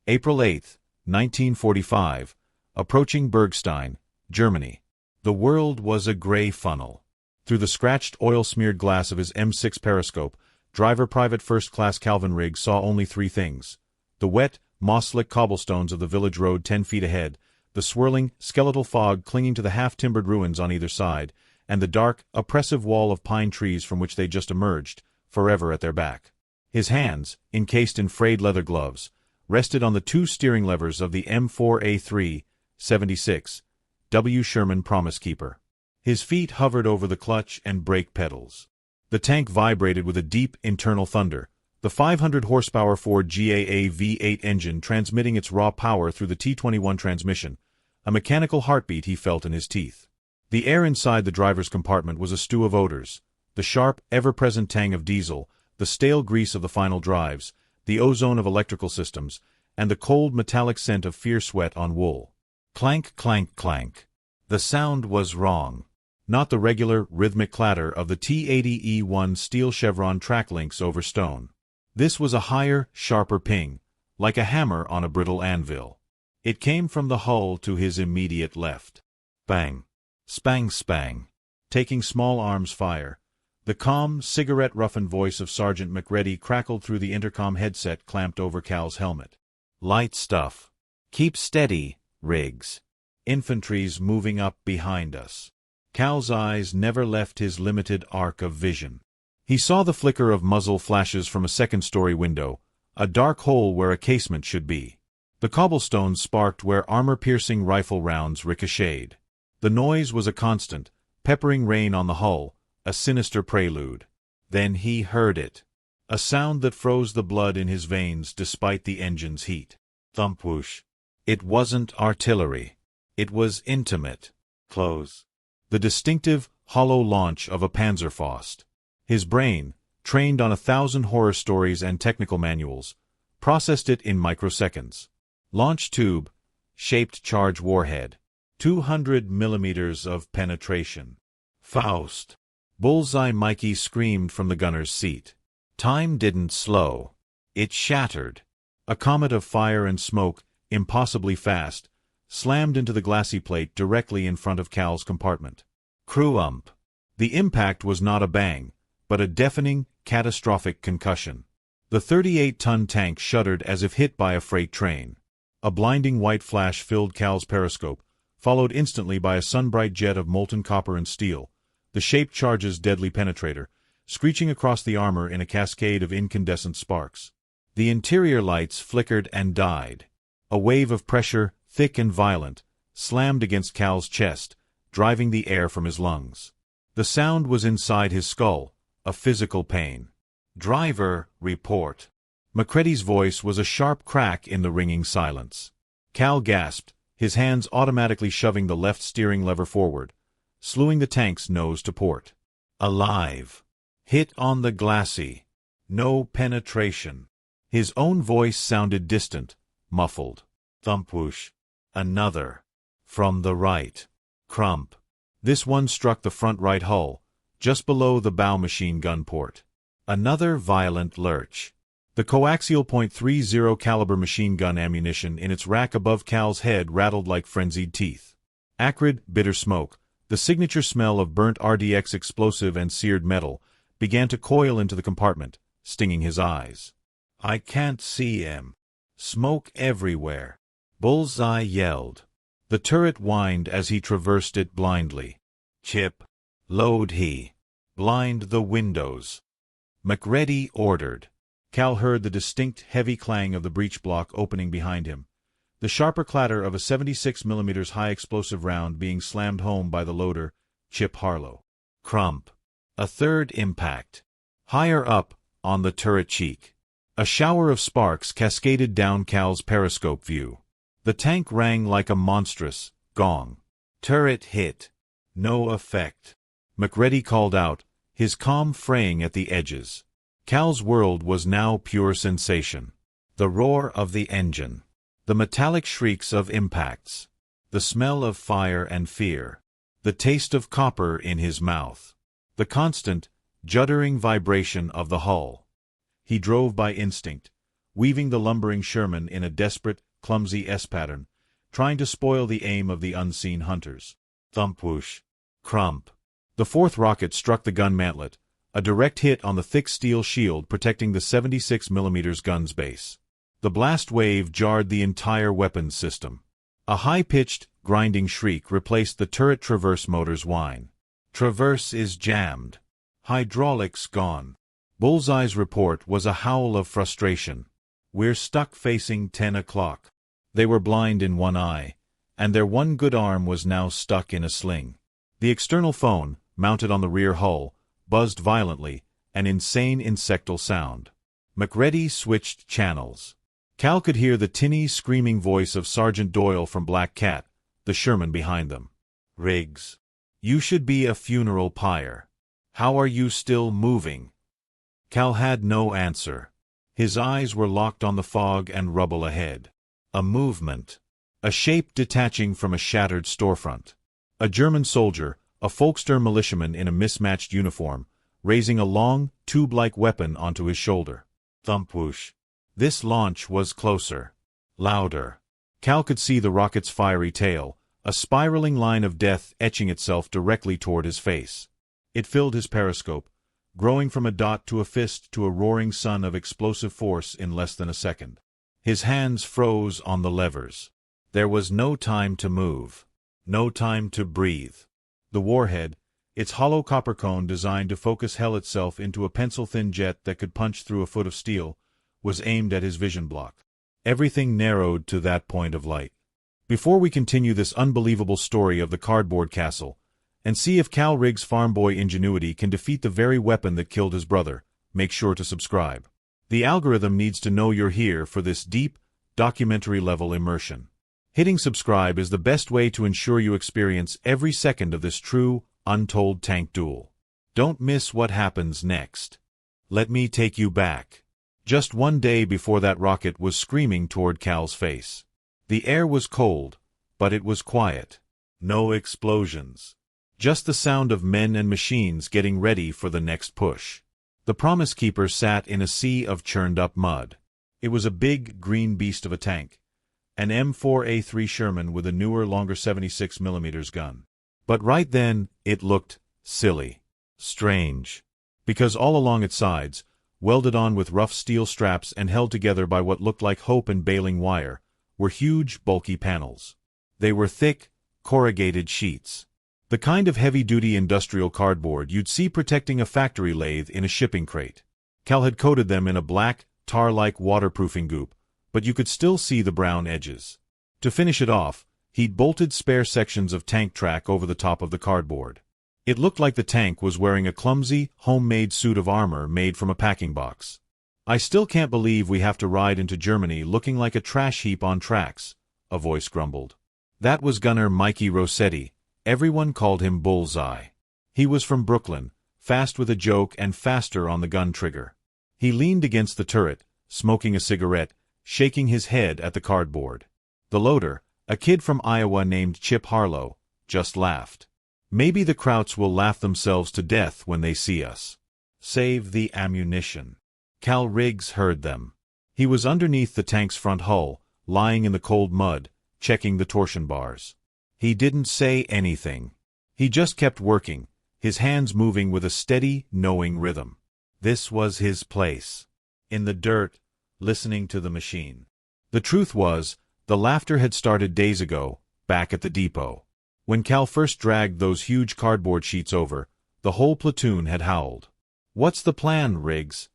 April 8, 1945. Approaching Bergstein, Germany. The world was a gray funnel. Through the scratched, oil-smeared glass of his M6 periscope, Driver Private First Class Calvin Riggs saw only three things: the wet, moss-slick cobblestones of the village road 10 feet ahead, the swirling, skeletal fog clinging to the half-timbered ruins on either side, and the dark, oppressive wall of pine trees from which they just emerged, forever at their back. His hands, encased in frayed leather gloves, rested on the two steering levers of the M4A3, 76, W. Sherman Promise Keeper. His feet hovered over the clutch and brake pedals. The tank vibrated with a deep, internal thunder, the 500-horsepower Ford GAA V8 engine transmitting its raw power through the T21 transmission, a mechanical heartbeat he felt in his teeth. The air inside the driver's compartment was a stew of odors: the sharp, ever-present tang of diesel, the stale grease of the final drives, the ozone of electrical systems, and the cold metallic scent of fierce sweat on wool. Clank, clank, clank. The sound was wrong. Not the regular, rhythmic clatter of the T80E1 steel chevron track links over stone. This was a higher, sharper ping, like a hammer on a brittle anvil. It came from the hull to his immediate left. Bang. Spang, spang. Taking small arms fire. The calm, cigarette-roughened voice of Sergeant McReady crackled through the intercom headset clamped over Cal's helmet. Light stuff. Keep steady, Riggs. Infantry's moving up behind us. Cal's eyes never left his limited arc of vision. He saw the flicker of muzzle flashes from a second-story window, a dark hole where a casement should be. The cobblestones sparked where armor-piercing rifle rounds ricocheted. The noise was a constant, peppering rain on the hull, a sinister prelude. Then he heard it. A sound that froze the blood in his veins despite the engine's heat. Thump whoosh. It wasn't artillery. It was intimate. Close. The distinctive, hollow launch of a Panzerfaust. His brain, trained on 1,000 horror stories and technical manuals, processed it in microseconds. Launch tube, shaped charge warhead. 200 millimeters of penetration. Faust. Bullseye Mikey screamed from the gunner's seat. Time didn't slow. It shattered. A comet of fire and smoke, impossibly fast, slammed into the glassy plate directly in front of Cal's compartment. Crew-ump. The impact was not a bang, but a deafening, catastrophic concussion. The 38-ton tank shuddered as if hit by a freight train. A blinding white flash filled Cal's periscope, followed instantly by a sun-bright jet of molten copper and steel, the shaped charge's deadly penetrator, screeching across the armor in a cascade of incandescent sparks. The interior lights flickered and died. A wave of pressure, thick and violent, slammed against Cal's chest, driving the air from his lungs. The sound was inside his skull, a physical pain. Driver, report. McCready's voice was a sharp crack in the ringing silence. Cal gasped, his hands automatically shoving the left steering lever forward, slewing the tank's nose to port. Alive. Hit on the glacis. No penetration. His own voice sounded distant, muffled. Thump whoosh. Another. From the right. Crump. This one struck the front right hull, just below the bow machine gun port. Another violent lurch. The coaxial .30 caliber machine gun ammunition in its rack above Cal's head rattled like frenzied teeth. Acrid, bitter smoke, the signature smell of burnt RDX explosive and seared metal, began to coil into the compartment, stinging his eyes. I can't see him. Smoke everywhere. Bullseye yelled. The turret whined as he traversed it blindly. Chip. Load he. Blind the windows. McReady ordered. Cal heard the distinct, heavy clang of the breech block opening behind him, the sharper clatter of a 76mm high-explosive round being slammed home by the loader, Chip Harlow. Crump. A third impact. Higher up, on the turret cheek. A shower of sparks cascaded down Cal's periscope view. The tank rang like a monstrous gong. Turret hit. No effect. McReady called out, his calm fraying at the edges. Cal's world was now pure sensation. The roar of the engine. The metallic shrieks of impacts. The smell of fire and fear. The taste of copper in his mouth. The constant, juddering vibration of the hull. He drove by instinct, weaving the lumbering Sherman in a desperate, clumsy S-pattern, trying to spoil the aim of the unseen hunters. Thump whoosh. Crump. The fourth rocket struck the gun mantlet, a direct hit on the thick steel shield protecting the 76mm gun's base. The blast wave jarred the entire weapons system. A high-pitched, grinding shriek replaced the turret traverse motor's whine. Traverse is jammed. Hydraulics gone. Bullseye's report was a howl of frustration. We're stuck facing 10 o'clock. They were blind in one eye, and their one good arm was now stuck in a sling. The external phone, mounted on the rear hull, buzzed violently, an insane insectal sound. McReady switched channels. Cal could hear the tinny, screaming voice of Sergeant Doyle from Black Cat, the Sherman behind them. Riggs. You should be a funeral pyre. How are you still moving? Cal had no answer. His eyes were locked on the fog and rubble ahead. A movement. A shape detaching from a shattered storefront. A German soldier, a Volkssturm militiaman in a mismatched uniform, raising a long, tube-like weapon onto his shoulder. Thump whoosh. This launch was closer. Louder. Cal could see the rocket's fiery tail, a spiraling line of death etching itself directly toward his face. It filled his periscope, growing from a dot to a fist to a roaring sun of explosive force in less than a second. His hands froze on the levers. There was no time to move. No time to breathe. The warhead, its hollow copper cone designed to focus hell itself into a pencil-thin jet that could punch through a foot of steel, was aimed at his vision block. Everything narrowed to that point of light. Before we continue this unbelievable story of the cardboard castle, and see if Cal Riggs' farm boy ingenuity can defeat the very weapon that killed his brother, make sure to subscribe. The algorithm needs to know you're here for this deep, documentary-level immersion. Hitting subscribe is the best way to ensure you experience every second of this true, untold tank duel. Don't miss what happens next. Let me take you back. Just one day before that rocket was screaming toward Cal's face. The air was cold, but it was quiet. No explosions. Just the sound of men and machines getting ready for the next push. The Promise Keeper sat in a sea of churned-up mud. It was a big, green beast of a tank, an M4A3 Sherman with a newer, longer 76mm gun. But right then, it looked silly. Strange. Because all along its sides, welded on with rough steel straps and held together by what looked like hope and baling wire, were huge, bulky panels. They were thick, corrugated sheets. The kind of heavy-duty industrial cardboard you'd see protecting a factory lathe in a shipping crate. Cal had coated them in a black, tar-like waterproofing goop, but you could still see the brown edges. To finish it off, he'd bolted spare sections of tank track over the top of the cardboard. It looked like the tank was wearing a clumsy, homemade suit of armor made from a packing box. I still can't believe we have to ride into Germany looking like a trash heap on tracks, a voice grumbled. That was gunner Mikey Rossetti. Everyone called him Bullseye. He was from Brooklyn, fast with a joke and faster on the gun trigger. He leaned against the turret, smoking a cigarette, shaking his head at the cardboard. The loader, a kid from Iowa named Chip Harlow, just laughed. Maybe the Krauts will laugh themselves to death when they see us. Save the ammunition. Cal Riggs heard them. He was underneath the tank's front hull, lying in the cold mud, checking the torsion bars. He didn't say anything. He just kept working, his hands moving with a steady, knowing rhythm. This was his place. In the dirt, listening to the machine. The truth was, the laughter had started days ago, back at the depot. When Cal first dragged those huge cardboard sheets over, the whole platoon had howled. "What's the plan, Riggs?"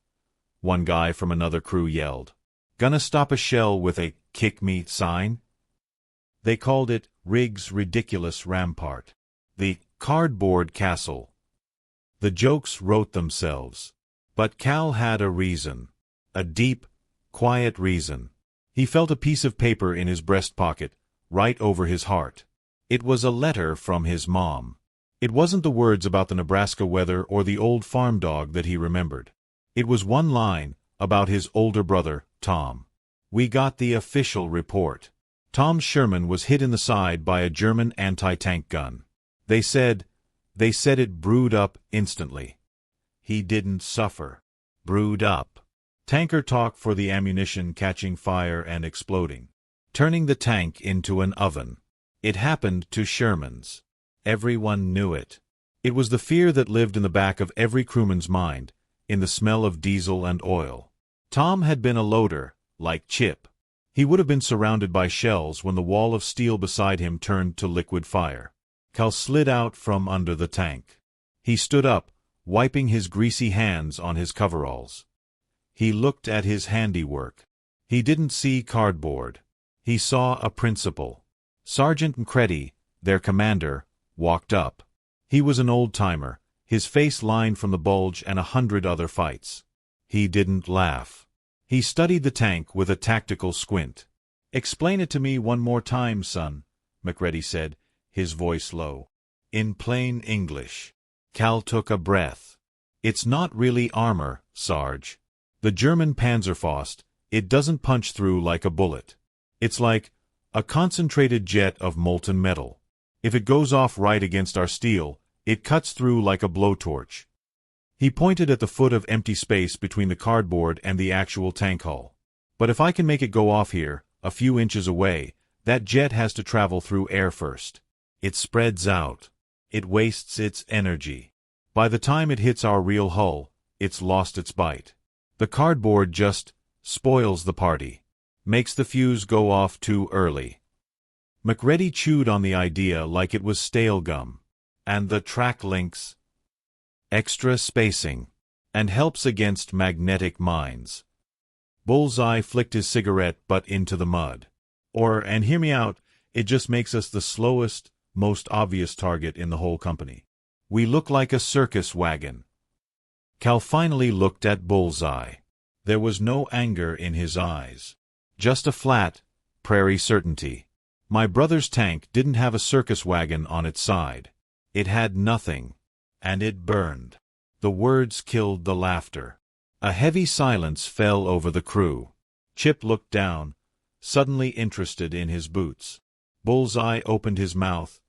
one guy from another crew yelled. "Gonna stop a shell with a 'kick me' sign?" They called it Riggs' ridiculous rampart. The cardboard castle. The jokes wrote themselves. But Cal had a reason. A deep, quiet reason. He felt a piece of paper in his breast pocket, right over his heart. It was a letter from his mom. It wasn't the words about the Nebraska weather or the old farm dog that he remembered. It was one line, about his older brother, Tom. "We got the official report. Tom Sherman was hit in the side by a German anti-tank gun. They said it brewed up instantly. He didn't suffer. Brewed up. Tanker talk for the ammunition catching fire and exploding. Turning the tank into an oven. It happened to Sherman's. Everyone knew it. It was the fear that lived in the back of every crewman's mind, in the smell of diesel and oil. Tom had been a loader, like Chip. He would have been surrounded by shells when the wall of steel beside him turned to liquid fire. Cal slid out from under the tank. He stood up, wiping his greasy hands on his coveralls. He looked at his handiwork. He didn't see cardboard. He saw a principal. Sergeant Macready, their commander, walked up. He was an old-timer, his face lined from the bulge and 100 other fights. He didn't laugh. He studied the tank with a tactical squint. "Explain it to me one more time, son," Macready said, his voice low. "In plain English." Cal took a breath. "It's not really armor, Sarge. The German Panzerfaust, it doesn't punch through like a bullet. It's like a concentrated jet of molten metal. If it goes off right against our steel, it cuts through like a blowtorch." He pointed at the foot of empty space between the cardboard and the actual tank hull. "But if I can make it go off here, a few inches away, that jet has to travel through air first. It spreads out. It wastes its energy. By the time it hits our real hull, it's lost its bite. The cardboard just spoils the party. Makes the fuse go off too early." Macready chewed on the idea like it was stale gum. "And the track links. Extra spacing. And helps against magnetic mines." Bullseye flicked his cigarette butt into the mud. And hear me out, it just makes us the slowest, most obvious target in the whole company. We look like a circus wagon." Cal finally looked at Bullseye. There was no anger in his eyes. Just a flat, prairie certainty. "My brother's tank didn't have a circus wagon on its side. It had nothing. And it burned." The words killed the laughter. A heavy silence fell over the crew. Chip looked down, suddenly interested in his boots. Bullseye opened his mouth,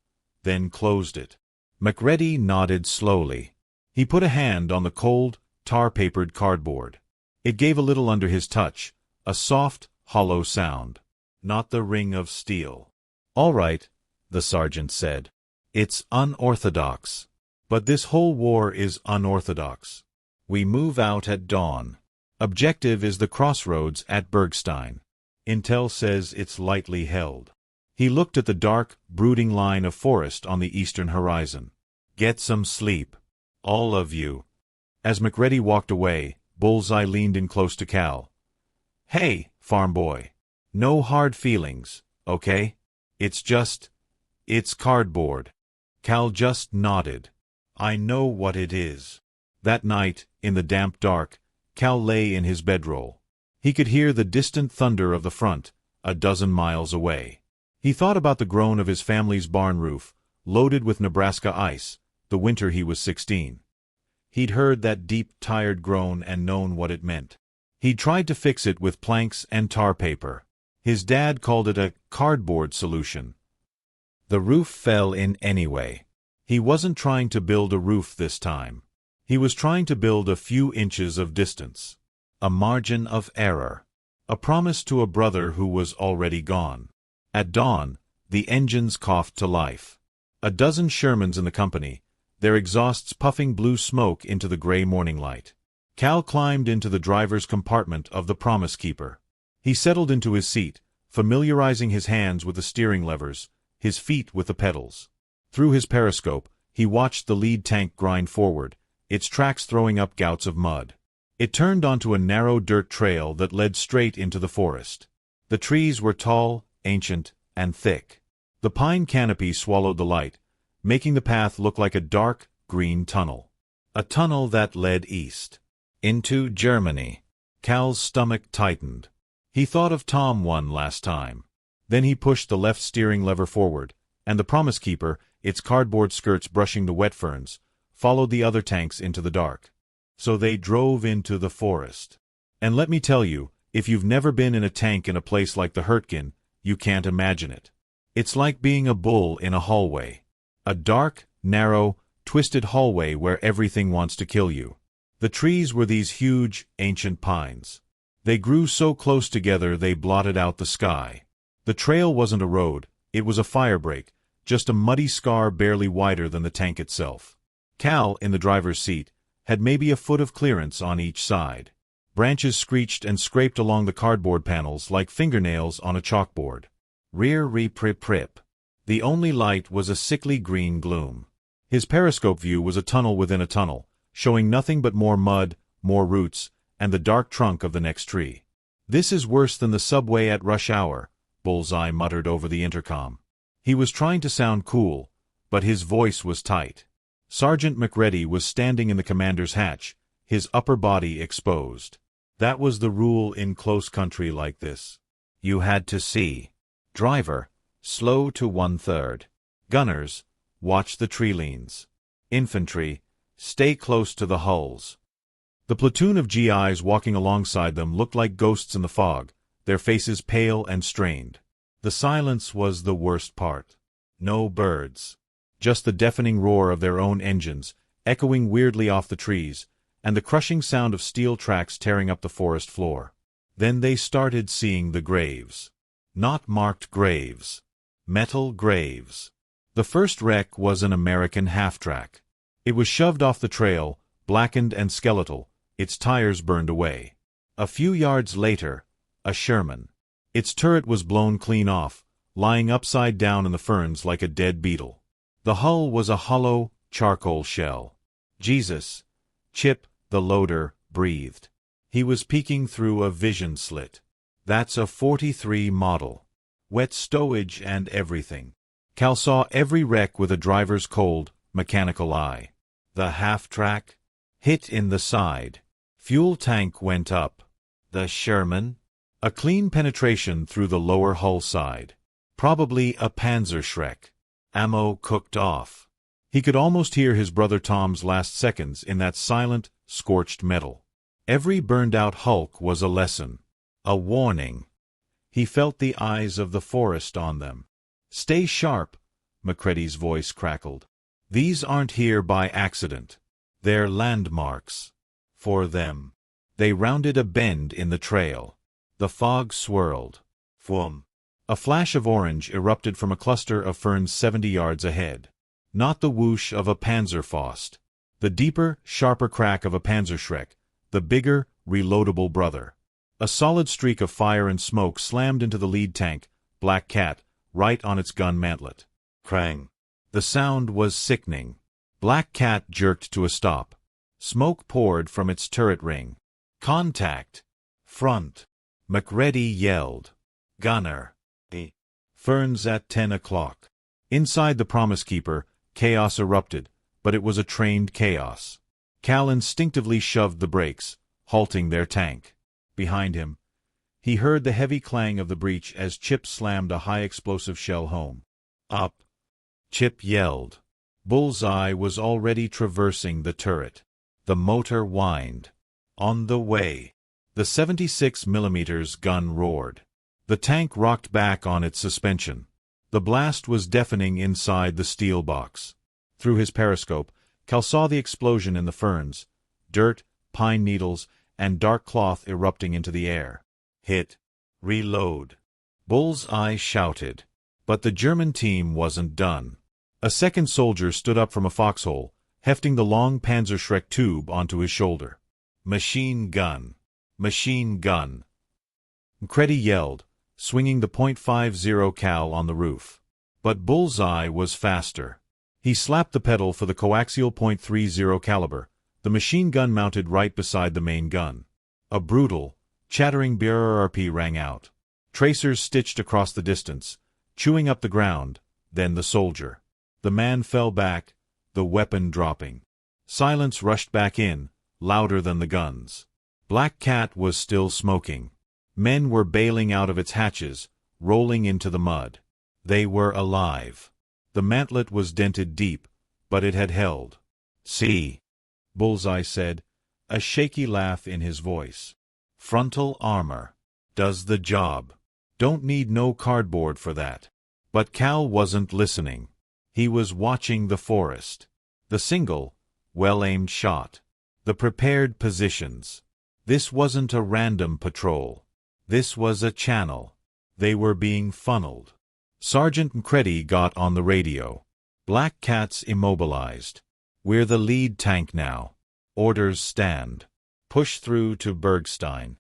then closed it. Macready nodded slowly. He put a hand on the cold, tar-papered cardboard. It gave a little under his touch, a soft, hollow sound. Not the ring of steel. "All right," the sergeant said. "It's unorthodox. But this whole war is unorthodox. We move out at dawn. Objective is the crossroads at Bergstein. Intel says it's lightly held." He looked at the dark, brooding line of forest on the eastern horizon. "Get some sleep. All of you." As Macready walked away, Bullseye leaned in close to Cal. "Hey, farm boy. No hard feelings, okay? It's cardboard." Cal just nodded. "I know what it is." That night, in the damp dark, Cal lay in his bedroll. He could hear the distant thunder of the front, a dozen miles away. He thought about the groan of his family's barn roof, loaded with Nebraska ice, the winter he was 16. He'd heard that deep, tired groan and known what it meant. He'd tried to fix it with planks and tar paper. His dad called it a cardboard solution. The roof fell in anyway. He wasn't trying to build a roof this time. He was trying to build a few inches of distance. A margin of error. A promise to a brother who was already gone. At dawn, the engines coughed to life. A dozen Shermans in the company, their exhausts puffing blue smoke into the gray morning light. Cal climbed into the driver's compartment of the Promise Keeper. He settled into his seat, familiarizing his hands with the steering levers, his feet with the pedals. Through his periscope, he watched the lead tank grind forward, its tracks throwing up gouts of mud. It turned onto a narrow dirt trail that led straight into the forest. The trees were tall, ancient, and thick. The pine canopy swallowed the light, making the path look like a dark, green tunnel. A tunnel that led east. Into Germany. Cal's stomach tightened. He thought of Tom one last time. Then he pushed the left steering lever forward, and the Promise Keeper, its cardboard skirts brushing the wet ferns, followed the other tanks into the dark. So they drove into the forest. And let me tell you, if you've never been in a tank in a place like the Hurtgen, you can't imagine it. It's like being a bull in a hallway. A dark, narrow, twisted hallway where everything wants to kill you. The trees were these huge, ancient pines. They grew so close together they blotted out the sky. The trail wasn't a road, it was a firebreak, just a muddy scar barely wider than the tank itself. Cal, in the driver's seat, had maybe a foot of clearance on each side. Branches screeched and scraped along the cardboard panels like fingernails on a chalkboard. Rear rip-rip-rip. The only light was a sickly green gloom. His periscope view was a tunnel within a tunnel, showing nothing but more mud, more roots, and the dark trunk of the next tree. "This is worse than the subway at rush hour," Bullseye muttered over the intercom. He was trying to sound cool, but his voice was tight. Sergeant McReady was standing in the commander's hatch, his upper body exposed. That was the rule in close country like this. You had to see. Driver, slow to 1/3. Gunners, watch the tree leans. Infantry, stay close to the hulls. The platoon of GIs walking alongside them looked like ghosts in the fog, their faces pale and strained. The silence was the worst part. No birds. Just the deafening roar of their own engines, echoing weirdly off the trees, and the crushing sound of steel tracks tearing up the forest floor. Then they started seeing the graves. Not marked graves. Metal graves. The first wreck was an American half-track. It was shoved off the trail, blackened and skeletal, its tires burned away. A few yards later, a Sherman. Its turret was blown clean off, lying upside down in the ferns like a dead beetle. The hull was a hollow, charcoal shell. Jesus. Chip, the loader, breathed. He was peeking through a vision slit. That's a 43 model. Wet stowage and everything. Cal saw every wreck with a driver's cold, mechanical eye. The half-track? Hit in the side. Fuel tank went up. The Sherman? A clean penetration through the lower hull side. Probably a Panzerschreck. Ammo cooked off. He could almost hear his brother Tom's last seconds in that silent, scorched metal. Every burned-out hulk was a lesson. A warning. He felt the eyes of the forest on them. "Stay sharp," McCready's voice crackled. "These aren't here by accident. They're landmarks. For them." They rounded a bend in the trail. The fog swirled. Whoom. A flash of orange erupted from a cluster of ferns 70 yards ahead. Not the whoosh of a Panzerfaust. The deeper, sharper crack of a Panzerschreck, the bigger, reloadable brother. A solid streak of fire and smoke slammed into the lead tank, Black Cat, right on its gun mantlet. Krang. The sound was sickening. Black Cat jerked to a stop. Smoke poured from its turret ring. "Contact! Front!" McReady yelled. "Gunner!" Ferns at 10 o'clock. Inside the Promise Keeper, chaos erupted, but it was a trained chaos. Cal instinctively shoved the brakes, halting their tank. Behind him, he heard the heavy clang of the breech as Chip slammed a high-explosive shell home. "Up!" Chip yelled. Bullseye was already traversing the turret. The motor whined. On the way. The 76mm gun roared. The tank rocked back on its suspension. The blast was deafening inside the steel box. Through his periscope, Cal saw the explosion in the ferns, dirt, pine needles, and dark cloth erupting into the air. Hit. Reload. Bullseye shouted. But the German team wasn't done. A second soldier stood up from a foxhole, hefting the long Panzerschreck tube onto his shoulder. "Machine gun! Machine gun!" McCready yelled, swinging the .50 cal on the roof. But Bullseye was faster. He slapped the pedal for the coaxial .30 caliber, the machine gun mounted right beside the main gun. A brutal, chattering BRRP rang out. Tracers stitched across the distance, chewing up the ground, then the soldier. The man fell back, the weapon dropping. Silence rushed back in, louder than the guns. Black Cat was still smoking. Men were bailing out of its hatches, rolling into the mud. They were alive. The mantlet was dented deep, but it had held. "See," Bullseye said, a shaky laugh in his voice. "Frontal armor. Does the job. Don't need no cardboard for that." But Cal wasn't listening. He was watching the forest. The single, well-aimed shot. The prepared positions. This wasn't a random patrol. This was a channel. They were being funneled. Sergeant McCready got on the radio. Black Cat's immobilized. We're the lead tank now. Orders stand. Push through to Bergstein.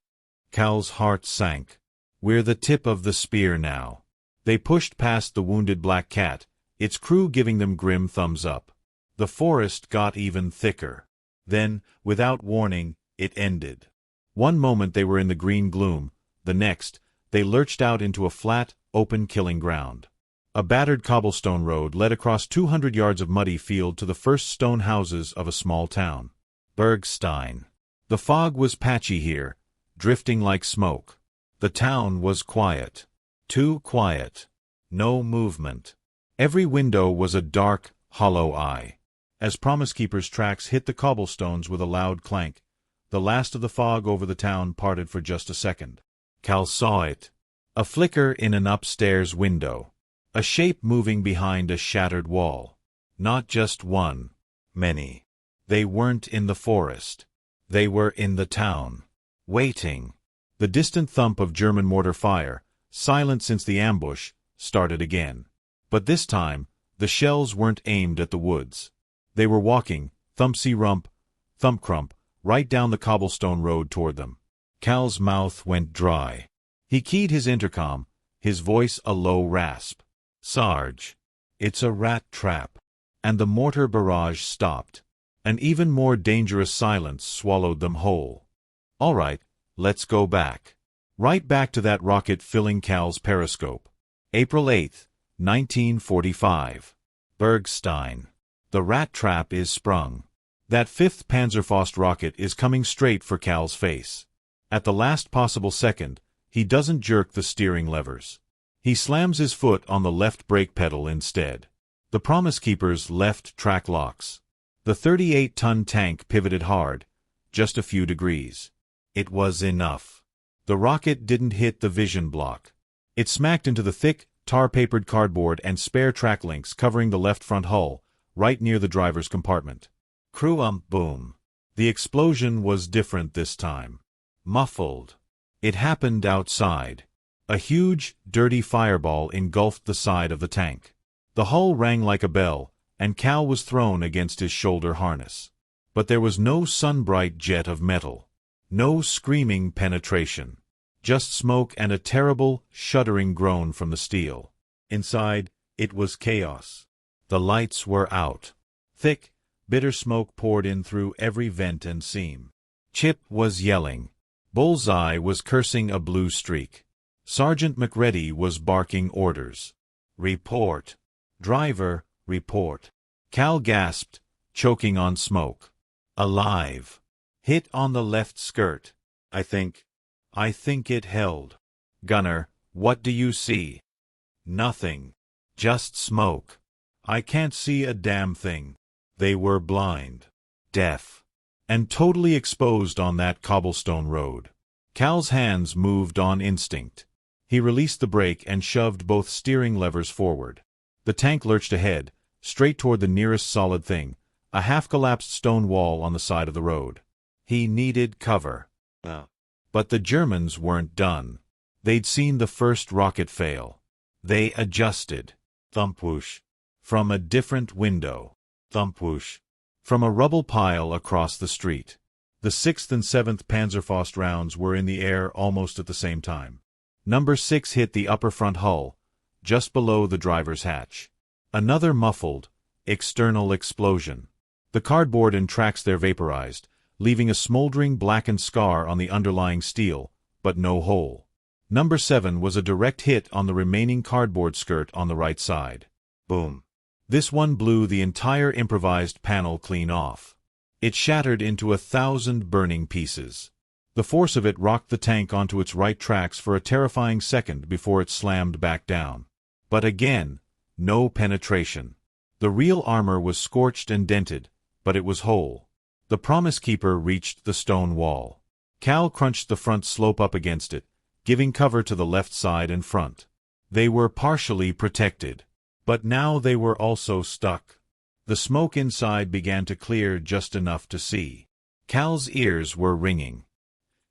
Cal's heart sank. We're the tip of the spear now. They pushed past the wounded Black Cat, its crew giving them grim thumbs up. The forest got even thicker. Then, without warning, it ended. One moment they were in the green gloom, the next, they lurched out into a flat, open killing ground. A battered cobblestone road led across 200 yards of muddy field to the first stone houses of a small town. Bergstein. The fog was patchy here, drifting like smoke. The town was quiet. Too quiet. No movement. Every window was a dark, hollow eye. As Promise Keeper's tracks hit the cobblestones with a loud clank, the last of the fog over the town parted for just a second. Cal saw it. A flicker in an upstairs window. A shape moving behind a shattered wall. Not just one. Many. They weren't in the forest. They were in the town. Waiting. The distant thump of German mortar fire, silent since the ambush, started again. But this time, the shells weren't aimed at the woods. They were walking, thumpsy-rump, thump-crump, right down the cobblestone road toward them. Cal's mouth went dry. He keyed his intercom, his voice a low rasp. Sarge. It's a rat trap. And the mortar barrage stopped. An even more dangerous silence swallowed them whole. All right, let's go back. Right back to that rocket filling Cal's periscope. April 8, 1945. Bergstein. The rat trap is sprung. That 5th Panzerfaust rocket is coming straight for Cal's face. At the last possible second, he doesn't jerk the steering levers. He slams his foot on the left brake pedal instead. The Promise Keeper's left track locks. The 38-ton tank pivoted hard, just a few degrees. It was enough. The rocket didn't hit the vision block. It smacked into the thick, tar-papered cardboard and spare track links covering the left front hull, right near the driver's compartment. Boom. The explosion was different this time. Muffled. It happened outside. A huge, dirty fireball engulfed the side of the tank. The hull rang like a bell, and Cal was thrown against his shoulder harness. But there was no sun-bright jet of metal. No screaming penetration. Just smoke and a terrible, shuddering groan from the steel. Inside, it was chaos. The lights were out. Thick, bitter smoke poured in through every vent and seam. Chip was yelling. Bullseye was cursing a blue streak. Sergeant McCready was barking orders. Report. Driver, report. Cal gasped, choking on smoke. Alive. Hit on the left skirt. I think it held. Gunner, what do you see? Nothing. Just smoke. I can't see a damn thing. They were blind, deaf, and totally exposed on that cobblestone road. Cal's hands moved on instinct. He released the brake and shoved both steering levers forward. The tank lurched ahead, straight toward the nearest solid thing, a half-collapsed stone wall on the side of the road. He needed cover. But the Germans weren't done. They'd seen the first rocket fail. They adjusted. Thump-whoosh. From a different window. Thump-whoosh. From a rubble pile across the street. The 6th and 7th Panzerfaust rounds were in the air almost at the same time. Number 6 hit the upper front hull, just below the driver's hatch. Another muffled, external explosion. The cardboard and tracks there vaporized, leaving a smoldering blackened scar on the underlying steel, but no hole. Number 7 was a direct hit on the remaining cardboard skirt on the right side. Boom. This one blew the entire improvised panel clean off. It shattered into 1,000 burning pieces. The force of it rocked the tank onto its right tracks for a terrifying second before it slammed back down. But again, no penetration. The real armor was scorched and dented, but it was whole. The Promise Keeper reached the stone wall. Cal crunched the front slope up against it, giving cover to the left side and front. They were partially protected. But now they were also stuck. The smoke inside began to clear just enough to see. Cal's ears were ringing.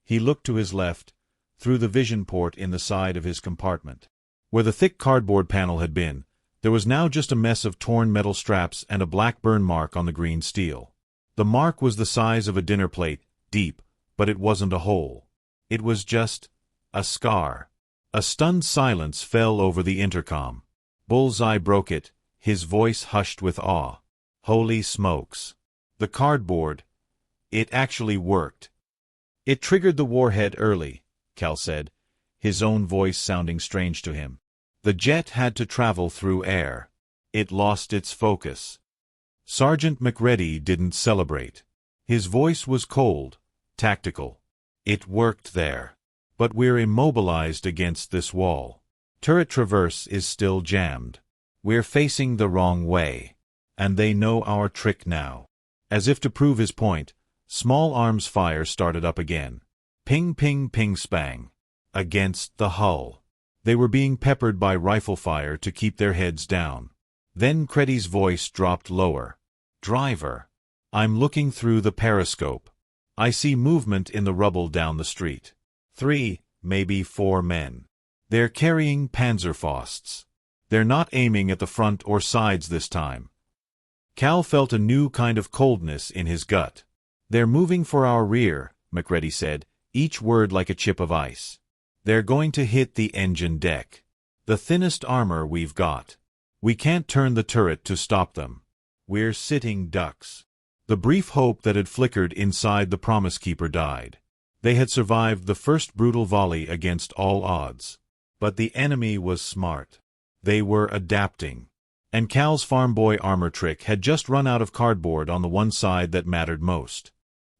He looked to his left, through the vision port in the side of his compartment. Where the thick cardboard panel had been, there was now just a mess of torn metal straps and a black burn mark on the green steel. The mark was the size of a dinner plate, deep, but it wasn't a hole. It was just a scar. A stunned silence fell over the intercom. Bullseye broke it, his voice hushed with awe. Holy smokes. The cardboard. It actually worked. It triggered the warhead early, Cal said, his own voice sounding strange to him. The jet had to travel through air. It lost its focus. Sergeant McReady didn't celebrate. His voice was cold, tactical. It worked there. But we're immobilized against this wall. Turret traverse is still jammed. We're facing the wrong way. And they know our trick now. As if to prove his point, small arms fire started up again. Ping ping ping spang. Against the hull. They were being peppered by rifle fire to keep their heads down. Then Creddy's voice dropped lower. Driver. I'm looking through the periscope. I see movement in the rubble down the street. 3, maybe 4 men. They're carrying Panzerfausts. They're not aiming at the front or sides this time. Cal felt a new kind of coldness in his gut. They're moving for our rear, McReady said, each word like a chip of ice. They're going to hit the engine deck. The thinnest armor we've got. We can't turn the turret to stop them. We're sitting ducks. The brief hope that had flickered inside the Promise Keeper died. They had survived the first brutal volley against all odds. But the enemy was smart. They were adapting. And Cal's farm boy armor trick had just run out of cardboard on the one side that mattered most.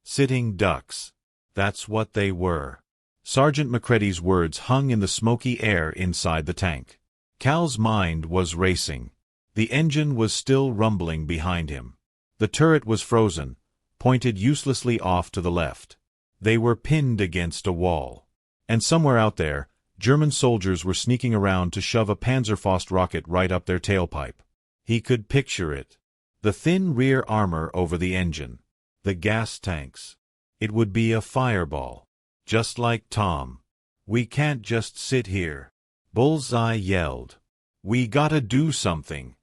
Sitting ducks. That's what they were. Sergeant McReady's words hung in the smoky air inside the tank. Cal's mind was racing. The engine was still rumbling behind him. The turret was frozen, pointed uselessly off to the left. They were pinned against a wall. And somewhere out there, German soldiers were sneaking around to shove a Panzerfaust rocket right up their tailpipe. He could picture it. The thin rear armor over the engine. The gas tanks. It would be a fireball. Just like Tom. We can't just sit here. Bullseye yelled. We gotta do something.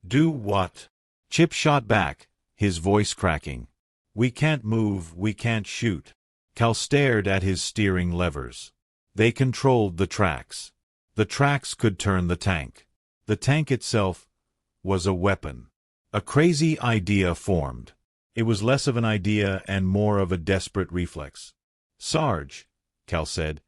Do what? Chip shot back, his voice cracking. We can't move, we can't shoot. Cal stared at his steering levers. They controlled the tracks. The tracks could turn the tank. The tank itself was a weapon. A crazy idea formed. It was less of an idea and more of a desperate reflex. Sarge, Cal said,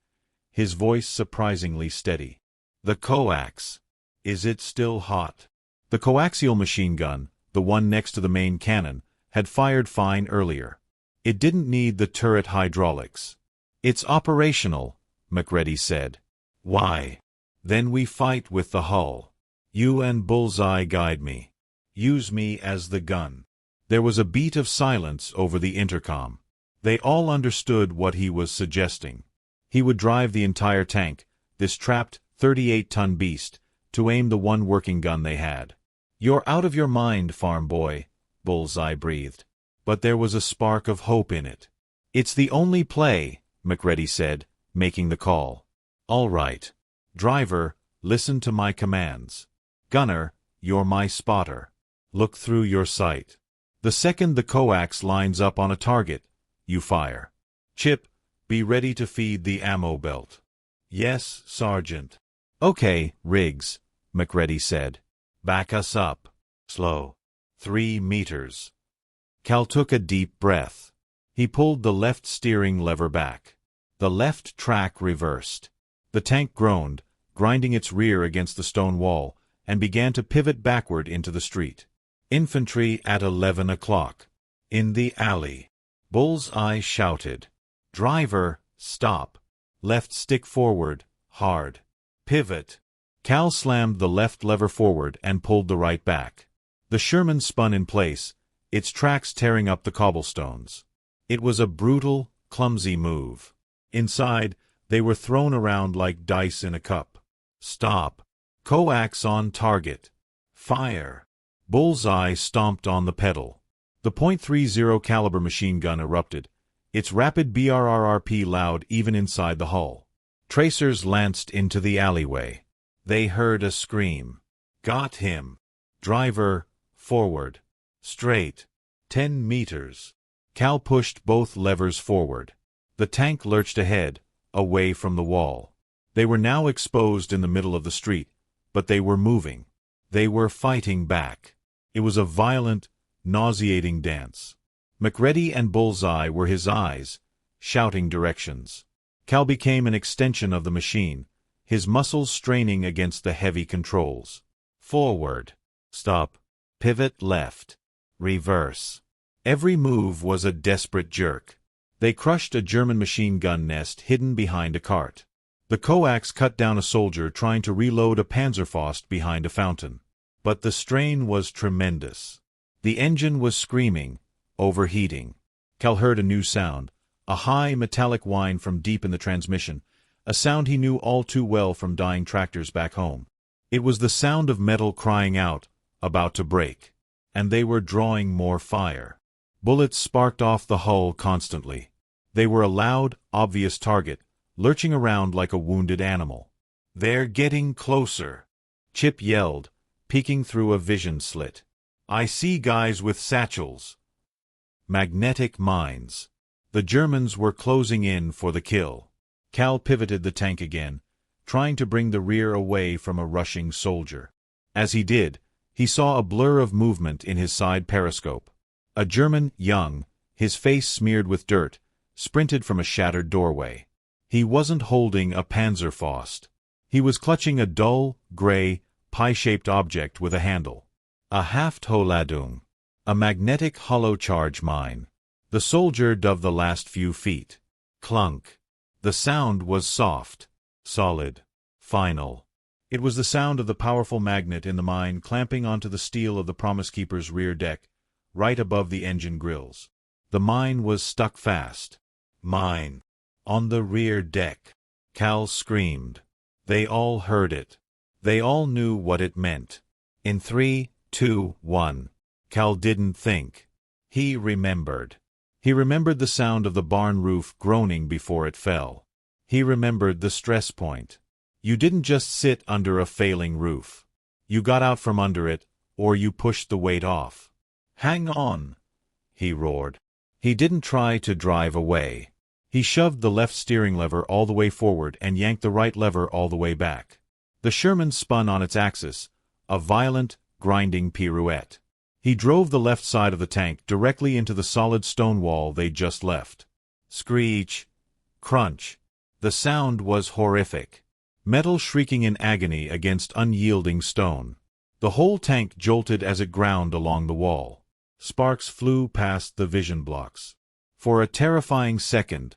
his voice surprisingly steady. The coax. Is it still hot? The coaxial machine gun, the one next to the main cannon, had fired fine earlier. It didn't need the turret hydraulics. It's operational, McReady said. Why? Then we fight with the hull. You and Bullseye guide me. Use me as the gun. There was a beat of silence over the intercom. They all understood what he was suggesting. He would drive the entire tank, this trapped 38-ton beast, to aim the one working gun they had. You're out of your mind, farm boy, Bullseye breathed. But there was a spark of hope in it. It's the only play, McReady said, making the call. All right. Driver, listen to my commands. Gunner, you're my spotter. Look through your sight. The second the coax lines up on a target, you fire. Chip, be ready to feed the ammo belt. Yes, Sergeant. Okay, Riggs, McReady said. Back us up. Slow. 3 meters. Cal took a deep breath. He pulled the left steering lever back. The left track reversed. The tank groaned, grinding its rear against the stone wall, and began to pivot backward into the street. Infantry at 11 o'clock. In the alley. Bullseye shouted. Driver, stop. Left stick forward, hard. Pivot. Cal slammed the left lever forward and pulled the right back. The Sherman spun in place, its tracks tearing up the cobblestones. It was a brutal, clumsy move. Inside, they were thrown around like dice in a cup. Stop. Coax on target. Fire. Bullseye stomped on the pedal. The .30 caliber machine gun erupted, its rapid BRRRP loud even inside the hull. Tracers lanced into the alleyway. They heard a scream. Got him. Driver, forward. Straight. 10 meters. Cal pushed both levers forward. The tank lurched ahead, away from the wall. They were now exposed in the middle of the street, but they were moving. They were fighting back. It was a violent, nauseating dance. McReady and Bullseye were his eyes, shouting directions. Cal became an extension of the machine, his muscles straining against the heavy controls. Forward. Stop. Pivot left. Reverse. Every move was a desperate jerk. They crushed a German machine gun nest hidden behind a cart. The coax cut down a soldier trying to reload a Panzerfaust behind a fountain. But the strain was tremendous. The engine was screaming, overheating. Cal heard a new sound, a high metallic whine from deep in the transmission, a sound he knew all too well from dying tractors back home. It was the sound of metal crying out, about to break. And they were drawing more fire. Bullets sparked off the hull constantly. They were a loud, obvious target, lurching around like a wounded animal. "They're getting closer," Chip yelled, peeking through a vision slit. "I see guys with satchels." Magnetic mines. The Germans were closing in for the kill. Cal pivoted the tank again, trying to bring the rear away from a rushing soldier. As he did, he saw a blur of movement in his side periscope. A German, young, his face smeared with dirt, sprinted from a shattered doorway. He wasn't holding a Panzerfaust. He was clutching a dull, gray, pie-shaped object with a handle. A Haftholadung. A magnetic hollow charge mine. The soldier dove the last few feet. Clunk. The sound was soft, solid, final. It was the sound of the powerful magnet in the mine clamping onto the steel of the Promise Keeper's rear deck, right above the engine grills. The mine was stuck fast. Mine. On the rear deck. Cal screamed. They all heard it. They all knew what it meant. In 3, 2, 1. Cal didn't think. He remembered. He remembered the sound of the barn roof groaning before it fell. He remembered the stress point. You didn't just sit under a failing roof. You got out from under it, or you pushed the weight off. "Hang on," he roared. He didn't try to drive away. He shoved the left steering lever all the way forward and yanked the right lever all the way back. The Sherman spun on its axis, a violent, grinding pirouette. He drove the left side of the tank directly into the solid stone wall they'd just left. Screech. Crunch. The sound was horrific. Metal shrieking in agony against unyielding stone. The whole tank jolted as it ground along the wall. Sparks flew past the vision blocks. For a terrifying second,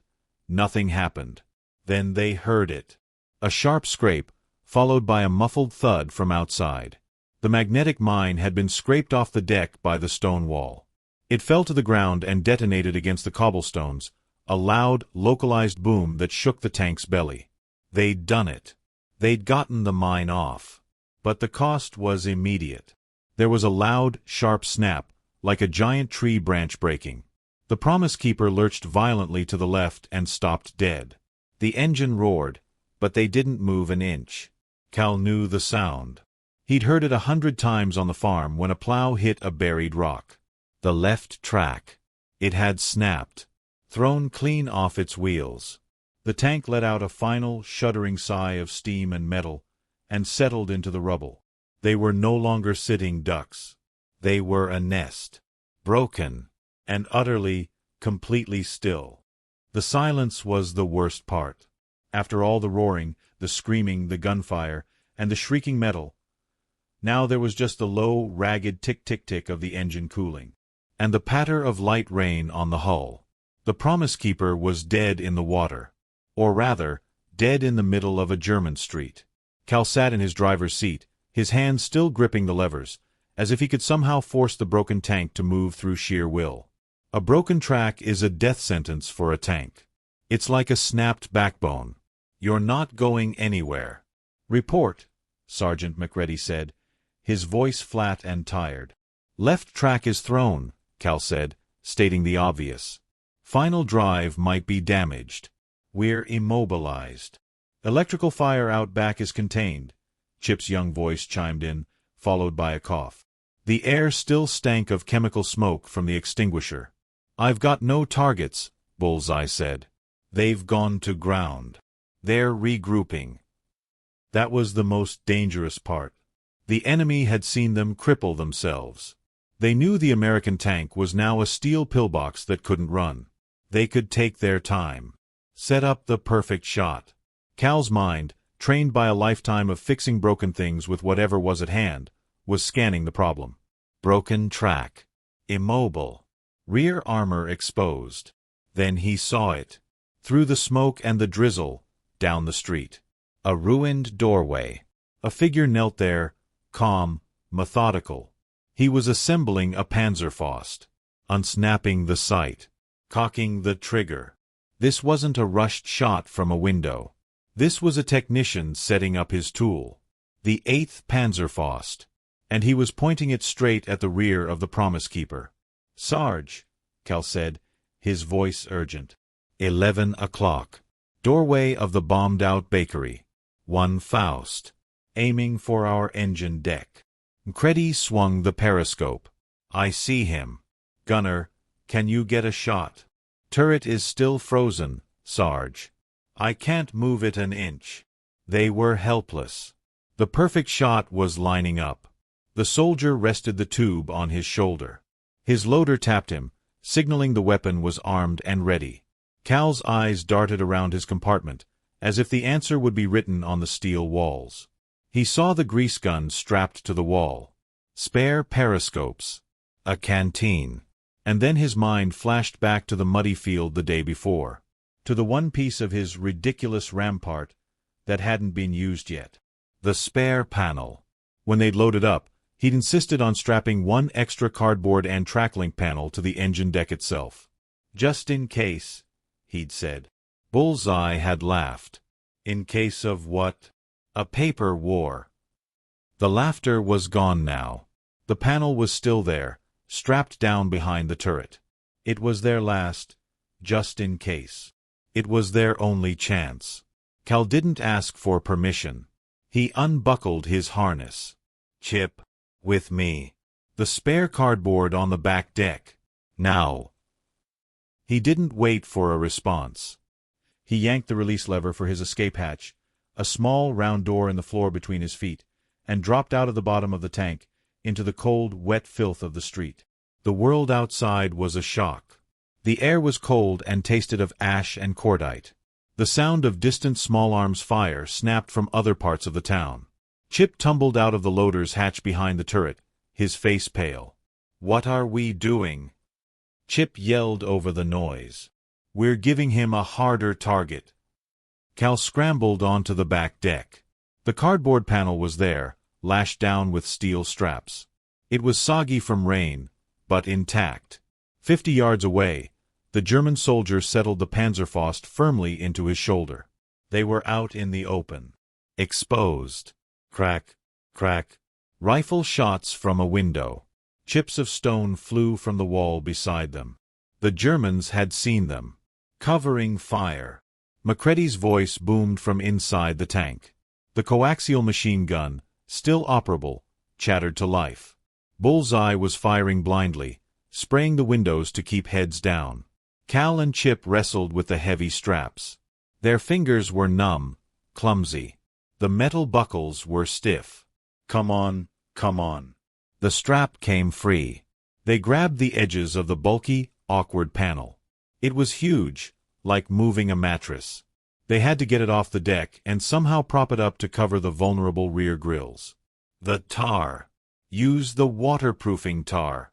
nothing happened. Then they heard it. A sharp scrape, followed by a muffled thud from outside. The magnetic mine had been scraped off the deck by the stone wall. It fell to the ground and detonated against the cobblestones, a loud, localized boom that shook the tank's belly. They'd done it. They'd gotten the mine off. But the cost was immediate. There was a loud, sharp snap, like a giant tree branch breaking. The Promise Keeper lurched violently to the left and stopped dead. The engine roared, but they didn't move an inch. Cal knew the sound. He'd heard it 100 times on the farm when a plow hit a buried rock. The left track. It had snapped, thrown clean off its wheels. The tank let out a final, shuddering sigh of steam and metal, and settled into the rubble. They were no longer sitting ducks. They were a nest. Broken. And utterly, completely still. The silence was the worst part. After all the roaring, the screaming, the gunfire, and the shrieking metal, now there was just the low, ragged tick-tick-tick of the engine cooling, and the patter of light rain on the hull. The Promise Keeper was dead in the water. Or rather, dead in the middle of a German street. Cal sat in his driver's seat, his hands still gripping the levers, as if he could somehow force the broken tank to move through sheer will. A broken track is a death sentence for a tank. It's like a snapped backbone. You're not going anywhere. "Report," Sergeant McReady said, his voice flat and tired. "Left track is thrown," Cal said, stating the obvious. Final drive might be damaged. We're immobilized. Electrical fire out back is contained, Chip's young voice chimed in, followed by a cough. The air still stank of chemical smoke from the extinguisher. I've got no targets, Bullseye said. They've gone to ground. They're regrouping. That was the most dangerous part. The enemy had seen them cripple themselves. They knew the American tank was now a steel pillbox that couldn't run. They could take their time. Set up the perfect shot. Cal's mind, trained by a lifetime of fixing broken things with whatever was at hand, was scanning the problem. Broken track. Immobile. Rear armor exposed. Then he saw it. Through the smoke and the drizzle, down the street. A ruined doorway. A figure knelt there, calm, methodical. He was assembling a Panzerfaust. Unsnapping the sight. Cocking the trigger. This wasn't a rushed shot from a window. This was a technician setting up his tool. The 8th Panzerfaust. And he was pointing it straight at the rear of the Promise Keeper. Sarge, Cal said, his voice urgent. 11 o'clock. Doorway of the bombed-out bakery. 1 Faust. Aiming for our engine deck. Creddy swung the periscope. I see him. Gunner, can you get a shot? Turret is still frozen, Sarge. I can't move it an inch. They were helpless. The perfect shot was lining up. The soldier rested the tube on his shoulder. His loader tapped him, signaling the weapon was armed and ready. Cal's eyes darted around his compartment, as if the answer would be written on the steel walls. He saw the grease gun strapped to the wall. Spare periscopes. A canteen. And then his mind flashed back to the muddy field the day before. To the one piece of his ridiculous rampart that hadn't been used yet. The spare panel. When they'd loaded up, he'd insisted on strapping one extra cardboard and track-link panel to the engine deck itself. Just in case, he'd said. Bullseye had laughed. In case of what? A paper war. The laughter was gone now. The panel was still there, strapped down behind the turret. It was their last, just in case. It was their only chance. Cal didn't ask for permission. He unbuckled his harness. Chip, with me. The spare cardboard on the back deck. Now. He didn't wait for a response. He yanked the release lever for his escape hatch, a small round door in the floor between his feet, and dropped out of the bottom of the tank into the cold, wet filth of the street. The world outside was a shock. The air was cold and tasted of ash and cordite. The sound of distant small arms fire snapped from other parts of the town. Chip tumbled out of the loader's hatch behind the turret, his face pale. What are we doing? Chip yelled over the noise. We're giving him a harder target. Cal scrambled onto the back deck. The cardboard panel was there, lashed down with steel straps. It was soggy from rain, but intact. 50 yards away, the German soldier settled the Panzerfaust firmly into his shoulder. They were out in the open. Exposed. Crack, crack. Rifle shots from a window. Chips of stone flew from the wall beside them. The Germans had seen them. Covering fire. McCready's voice boomed from inside the tank. The coaxial machine gun, still operable, chattered to life. Bullseye was firing blindly, spraying the windows to keep heads down. Cal and Chip wrestled with the heavy straps. Their fingers were numb, clumsy. The metal buckles were stiff. Come on, come on. The strap came free. They grabbed the edges of the bulky, awkward panel. It was huge, like moving a mattress. They had to get it off the deck and somehow prop it up to cover the vulnerable rear grills. The tar. Use the waterproofing tar.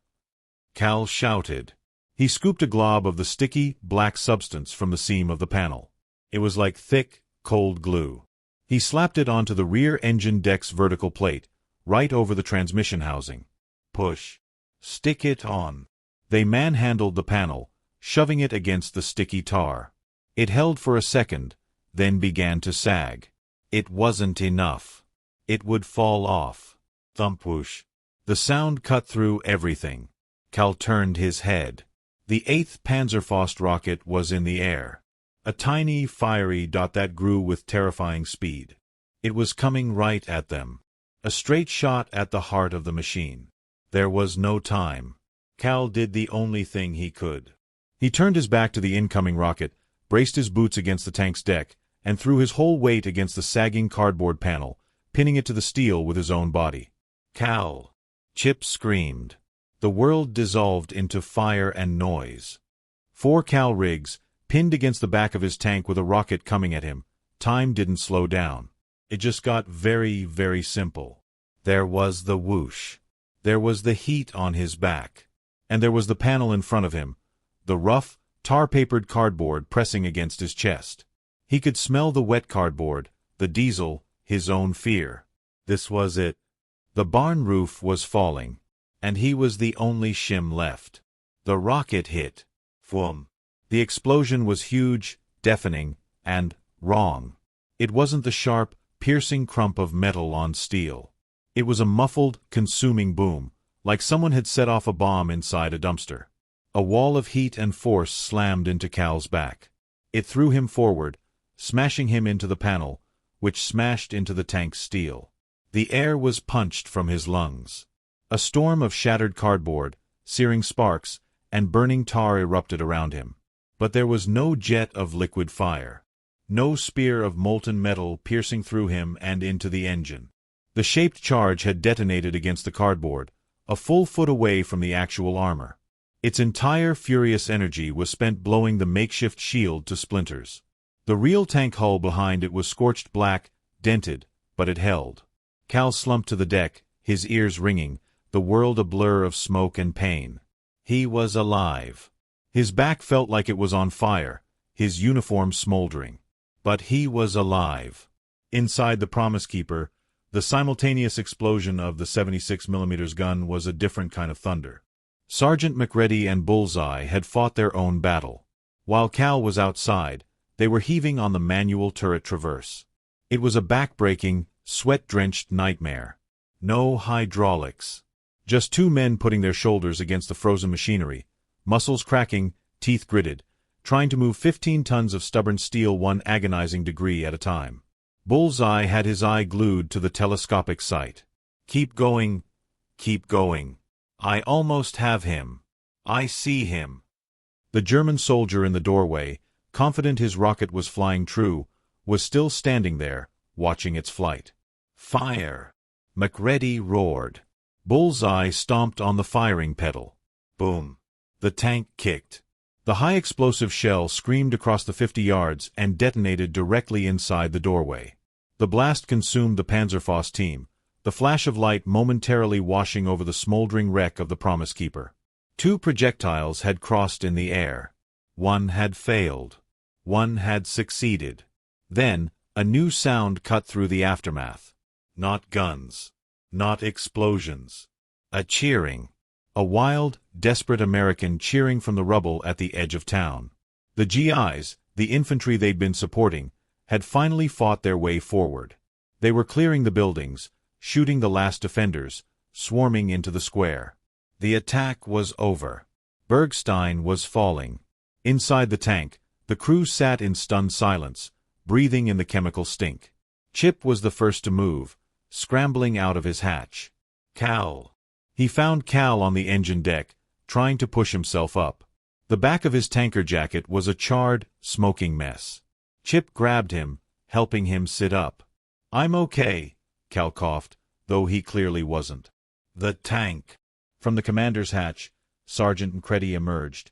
Cal shouted. He scooped a glob of the sticky, black substance from the seam of the panel. It was like thick, cold glue. He slapped it onto the rear engine deck's vertical plate, right over the transmission housing. Push. Stick it on. They manhandled the panel, shoving it against the sticky tar. It held for a second, then began to sag. It wasn't enough. It would fall off. Thump whoosh. The sound cut through everything. Cal turned his head. The 8th Panzerfaust rocket was in the air. A tiny, fiery dot that grew with terrifying speed. It was coming right at them. A straight shot at the heart of the machine. There was no time. Cal did the only thing he could. He turned his back to the incoming rocket, braced his boots against the tank's deck, and threw his whole weight against the sagging cardboard panel, pinning it to the steel with his own body. Cal! Chip screamed. The world dissolved into fire and noise. 4 Cal rigs, pinned against the back of his tank with a rocket coming at him. Time didn't slow down. It just got very, very simple. There was the whoosh. There was the heat on his back. And there was the panel in front of him, the rough, tar-papered cardboard pressing against his chest. He could smell the wet cardboard, the diesel, his own fear. This was it. The barn roof was falling, and he was the only shim left. The rocket hit. Thwum. The explosion was huge, deafening, and wrong. It wasn't the sharp, piercing crump of metal on steel. It was a muffled, consuming boom, like someone had set off a bomb inside a dumpster. A wall of heat and force slammed into Cal's back. It threw him forward, smashing him into the panel, which smashed into the tank's steel. The air was punched from his lungs. A storm of shattered cardboard, searing sparks, and burning tar erupted around him. But there was no jet of liquid fire. No spear of molten metal piercing through him and into the engine. The shaped charge had detonated against the cardboard, a full foot away from the actual armor. Its entire furious energy was spent blowing the makeshift shield to splinters. The real tank hull behind it was scorched black, dented, but it held. Cal slumped to the deck, his ears ringing, the world a blur of smoke and pain. He was alive. His back felt like it was on fire, his uniform smoldering. But he was alive. Inside the Promise Keeper, the simultaneous explosion of the 76mm gun was a different kind of thunder. Sergeant McReady and Bullseye had fought their own battle. While Cal was outside, they were heaving on the manual turret traverse. It was a back-breaking, sweat-drenched nightmare. No hydraulics. Just 2 men putting their shoulders against the frozen machinery, muscles cracking, teeth gritted, trying to move 15 tons of stubborn steel one agonizing degree at a time. Bullseye had his eye glued to the telescopic sight. Keep going. Keep going. I almost have him. I see him. The German soldier in the doorway, confident his rocket was flying true, was still standing there, watching its flight. Fire! McReady roared. Bullseye stomped on the firing pedal. Boom! The tank kicked. The high-explosive shell screamed across the 50 yards and detonated directly inside the doorway. The blast consumed the Panzerfaust team, the flash of light momentarily washing over the smoldering wreck of the Promise Keeper. 2 projectiles had crossed in the air. 1 had failed. 1 had succeeded. Then, a new sound cut through the aftermath. Not guns. Not explosions. A cheering. A wild, desperate American cheering from the rubble at the edge of town. The GIs, the infantry they'd been supporting, had finally fought their way forward. They were clearing the buildings, shooting the last defenders, swarming into the square. The attack was over. Bergstein was falling. Inside the tank, the crew sat in stunned silence, breathing in the chemical stink. Chip was the first to move, scrambling out of his hatch. Cal. He found Cal on the engine deck, trying to push himself up. The back of his tanker jacket was a charred, smoking mess. Chip grabbed him, helping him sit up. I'm okay, Cal coughed, though he clearly wasn't. The tank. From the commander's hatch, Sergeant McReady emerged,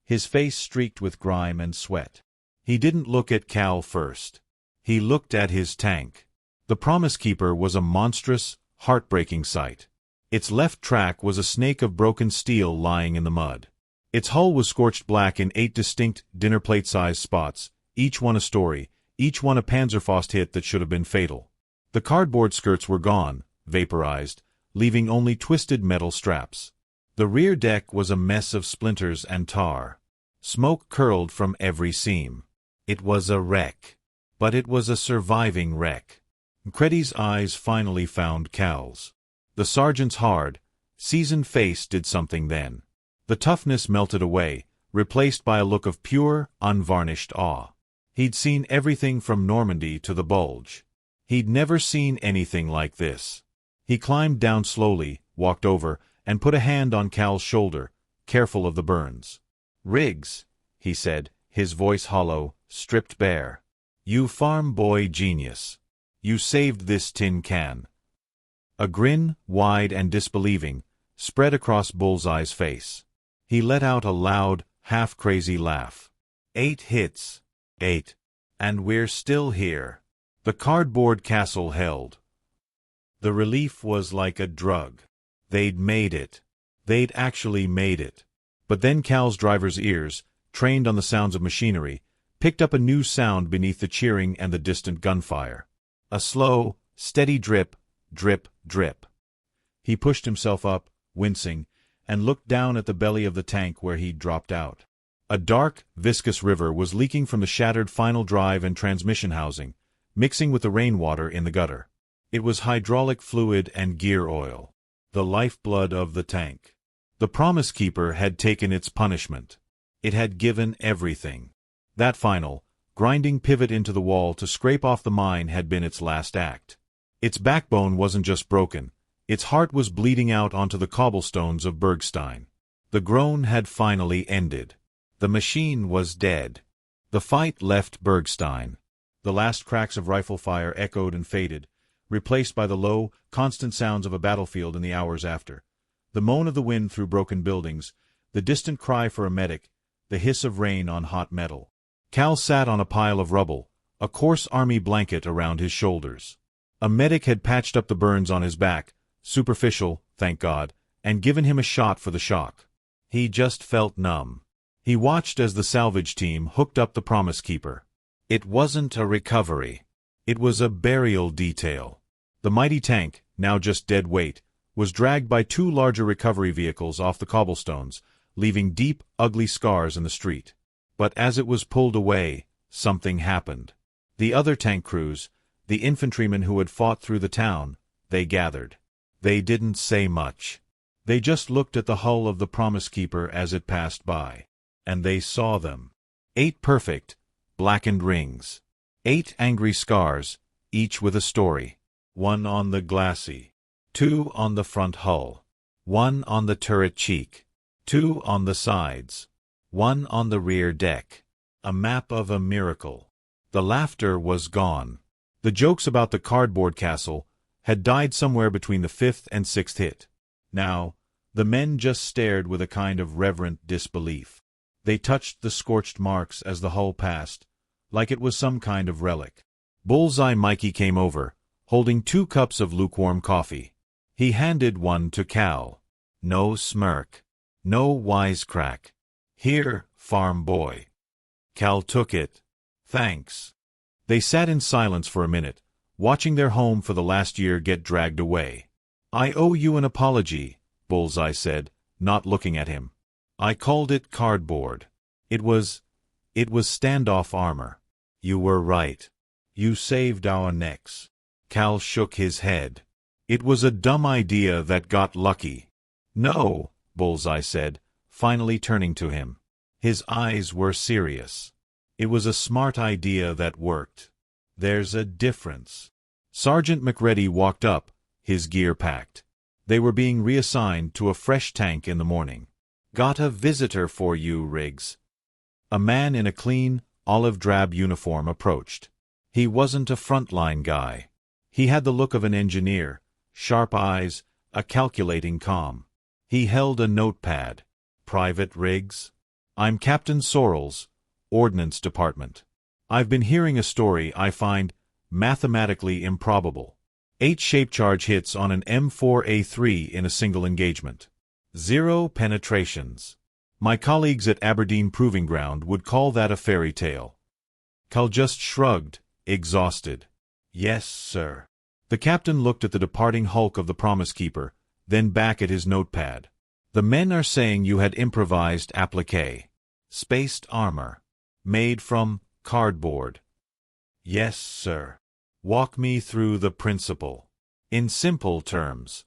his face streaked with grime and sweat. He didn't look at Cal first. He looked at his tank. The Promise Keeper was a monstrous, heartbreaking sight. Its left track was a snake of broken steel lying in the mud. Its hull was scorched black in 8 distinct dinner plate-sized spots, each one a story, each one a Panzerfaust hit that should have been fatal. The cardboard skirts were gone, vaporized, leaving only twisted metal straps. The rear deck was a mess of splinters and tar. Smoke curled from every seam. It was a wreck. But it was a surviving wreck. McReady's eyes finally found Cal's. The sergeant's hard, seasoned face did something then. The toughness melted away, replaced by a look of pure, unvarnished awe. He'd seen everything from Normandy to the Bulge. He'd never seen anything like this. He climbed down slowly, walked over, and put a hand on Cal's shoulder, careful of the burns. "Riggs," he said, his voice hollow, stripped bare. "You farm boy genius. You saved this tin can." A grin, wide and disbelieving, spread across Bullseye's face. He let out a loud, half-crazy laugh. 8 hits. 8. And we're still here. The cardboard castle held. The relief was like a drug. They'd made it. They'd actually made it. But then Cal's driver's ears, trained on the sounds of machinery, picked up a new sound beneath the cheering and the distant gunfire. A slow, steady drip, drip, drip. He pushed himself up, wincing, and looked down at the belly of the tank where he'd dropped out. A dark, viscous river was leaking from the shattered final drive and transmission housing, mixing with the rainwater in the gutter. It was hydraulic fluid and gear oil, the lifeblood of the tank. The Promise Keeper had taken its punishment. It had given everything. That final, grinding pivot into the wall to scrape off the mine had been its last act. Its backbone wasn't just broken. Its heart was bleeding out onto the cobblestones of Bergstein. The groan had finally ended. The machine was dead. The fight left Bergstein. The last cracks of rifle fire echoed and faded, replaced by the low, constant sounds of a battlefield in the hours after. The moan of the wind through broken buildings, the distant cry for a medic, the hiss of rain on hot metal. Cal sat on a pile of rubble, a coarse army blanket around his shoulders. A medic had patched up the burns on his back, superficial, thank God, and given him a shot for the shock. He just felt numb. He watched as the salvage team hooked up the Promise Keeper. It wasn't a recovery. It was a burial detail. The mighty tank, now just dead weight, was dragged by 2 larger recovery vehicles off the cobblestones, leaving deep, ugly scars in the street. But as it was pulled away, something happened. The other tank crews, the infantrymen who had fought through the town, they gathered. They didn't say much. They just looked at the hull of the Promise Keeper as it passed by. And they saw them. 8 perfect, blackened rings. 8 angry scars, each with a story. 1 on the glacis. 2 on the front hull. 1 on the turret cheek. 2 on the sides. 1 on the rear deck. A map of a miracle. The laughter was gone. The jokes about the cardboard castle had died somewhere between the 5th and 6th hit. Now, the men just stared with a kind of reverent disbelief. They touched the scorched marks as the hull passed, like it was some kind of relic. Bullseye Mikey came over, holding 2 cups of lukewarm coffee. He handed one to Cal. No smirk. No wisecrack. "Here, farm boy." Cal took it. "Thanks." They sat in silence for a minute, watching their home for the last year get dragged away. "I owe you an apology," Bullseye said, not looking at him. "I called it cardboard. It was standoff armor. You were right. You saved our necks." Cal shook his head. "It was a dumb idea that got lucky." "No," Bullseye said, finally turning to him. His eyes were serious. "It was a smart idea that worked. There's a difference." Sergeant McReady walked up, his gear packed. They were being reassigned to a fresh tank in the morning. "Got a visitor for you, Riggs." A man in a clean, olive-drab uniform approached. He wasn't a frontline guy. He had the look of an engineer, sharp eyes, a calculating calm. He held a notepad. "Private Riggs? I'm Captain Sorrells, Ordnance Department. I've been hearing a story I find mathematically improbable. 8 shape charge hits on an M4A3 in a single engagement. 0 penetrations. My colleagues at Aberdeen Proving Ground would call that a fairy tale." Cal just shrugged, exhausted. "Yes, sir." The captain looked at the departing hulk of the Promise Keeper, then back at his notepad. "The men are saying you had improvised applique. Spaced armor. Made from cardboard." "Yes, sir." "Walk me through the principle. In simple terms."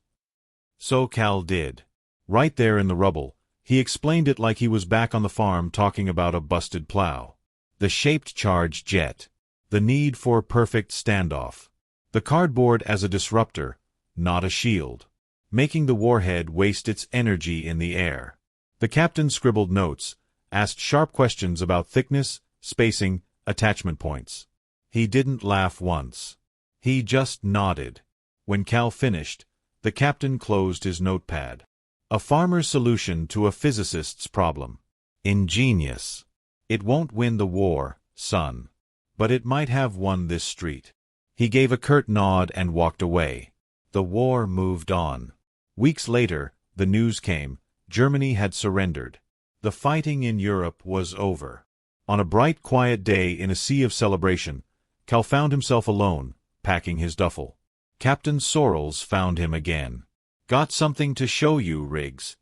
So Cal did. Right there in the rubble, He explained it like he was back on the farm talking about a busted plow. The shaped charge jet. The need for perfect standoff. The cardboard as a disruptor, not a shield. Making the warhead waste its energy in the air. The captain scribbled notes, asked sharp questions about thickness, spacing, attachment points. He didn't laugh once. He just nodded. When Cal finished, the captain closed his notepad. A farmer's solution to a physicist's problem. Ingenious. It won't win the war, son. But it might have won this street. He gave a curt nod and walked away. The war moved on. Weeks later, the news came. Germany had surrendered. The fighting in Europe was over. On a bright, quiet day in a sea of celebration, Cal found himself alone, packing his duffel. Captain Sorrells found him again. "Got something to show you, Riggs."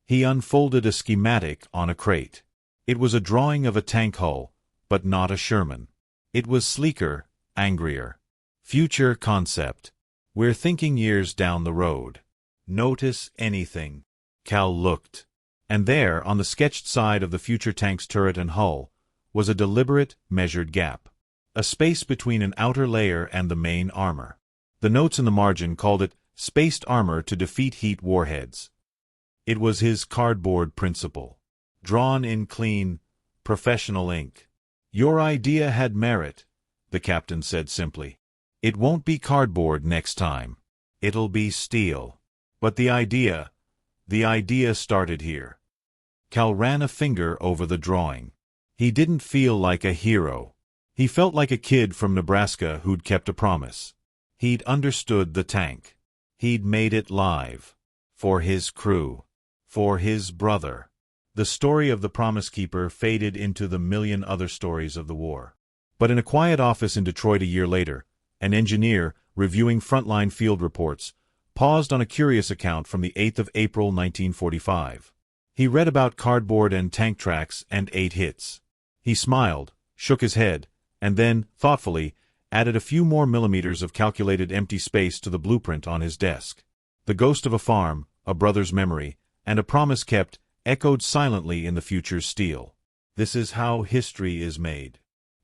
He unfolded a schematic on a crate. It was a drawing of a tank hull, but not a Sherman. It was sleeker, angrier. Future concept. We're thinking years down the road. Notice anything? Cal looked. And there, on the sketched side of the future tank's turret and hull, was a deliberate, measured gap. A space between an outer layer and the main armor. The notes in the margin called it spaced armor to defeat heat warheads. It was his cardboard principle. Drawn in clean, professional ink. "Your idea had merit," the captain said simply. "It won't be cardboard next time. It'll be steel. But the idea started here." Cal ran a finger over the drawing. He didn't feel like a hero. He felt like a kid from Nebraska who'd kept a promise. He'd understood the tank. He'd made it live. For his crew. For his brother. The story of the Promise Keeper faded into the million other stories of the war. But in a quiet office in Detroit a year later, an engineer, reviewing frontline field reports, paused on a curious account from the 8th of April 1945. He read about cardboard and tank tracks and 8 hits. He smiled, shook his head, and then, thoughtfully, added a few more millimeters of calculated empty space to the blueprint on his desk. The ghost of a farm, a brother's memory, and a promise kept echoed silently in the future's steel. This is how history is made.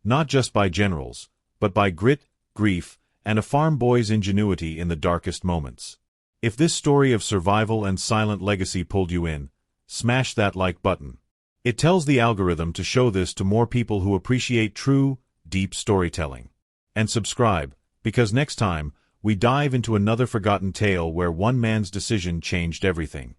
Not just by generals, but by grit, grief, and a farm boy's ingenuity in the darkest moments. If this story of survival and silent legacy pulled you in, smash that like button. It tells the algorithm to show this to more people who appreciate true, deep storytelling. And subscribe, because next time, we dive into another forgotten tale where one man's decision changed everything.